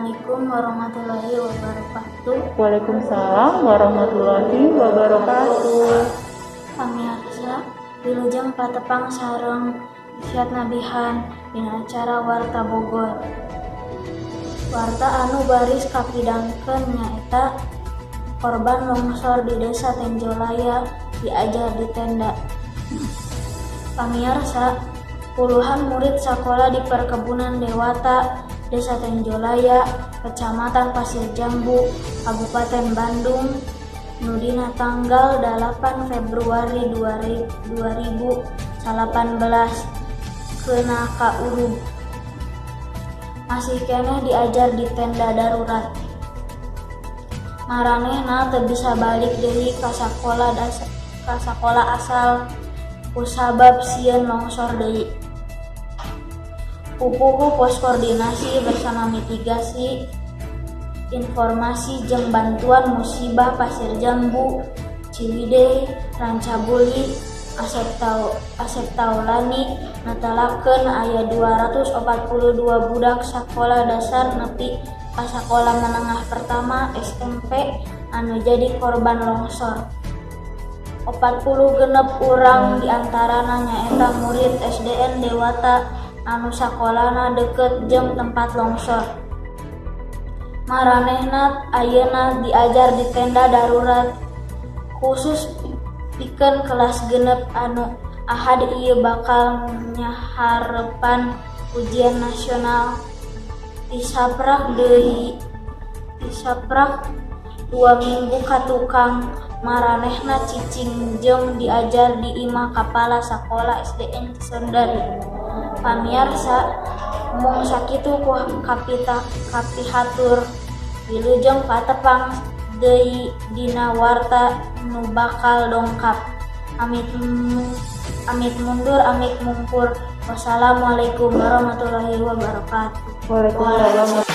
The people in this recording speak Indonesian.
Assalamualaikum warahmatullahi wabarakatuh. Waalaikumsalam warahmatullahi wabarakatuh. Pamirsa, wilujeng patepang sareng siat nabihan dina acara Warta Bogor. Warta anu baris kapidangkeun nyaeta korban longsor di Desa Tenjolaya diajar di tenda. Pamirsa, puluhan murid sekolah di Perkebunan Dewata, Desa Tenjolaya, Kecamatan Pasir Jambu, Kabupaten Bandung, nudina tanggal 8 Februari 2018 kena kaurub. Masih kene diajar di tenda darurat. Maranehna teu bisa balik deui ka sakola asal kusabab sieun longsor deui. Pupuhu pos koordinasi bersama mitigasi informasi jeung bantuan musibah Pasir Jambu, Ciwidey, Rancabuli, Asep Taulani netelakeun aya 242 budak sakola dasar nepi ka sakola menengah pertama SMP anu jadi korban longsor. 46 urang diantarana nyaeta murid SDN Dewata anu sakolana deket jeung tempat longsor. Maranehna ayeuna diajar di tenda darurat khusus pikeun kelas genep anu ahad ieu bakal nyaharepan ujian nasional. Disaprak 2 minggu ka tukang. Maranehna cicing jeung diajar di imah kapala sakola SDN Cisondari. Pamirsa, mung sakitu ku kapihatur wilujeng patepang deui dina warta nu bakal dongkap. Amit mundur amit mungkur. Wassalamualaikum warahmatullahi wabarakatuh. Waalaikumsalam.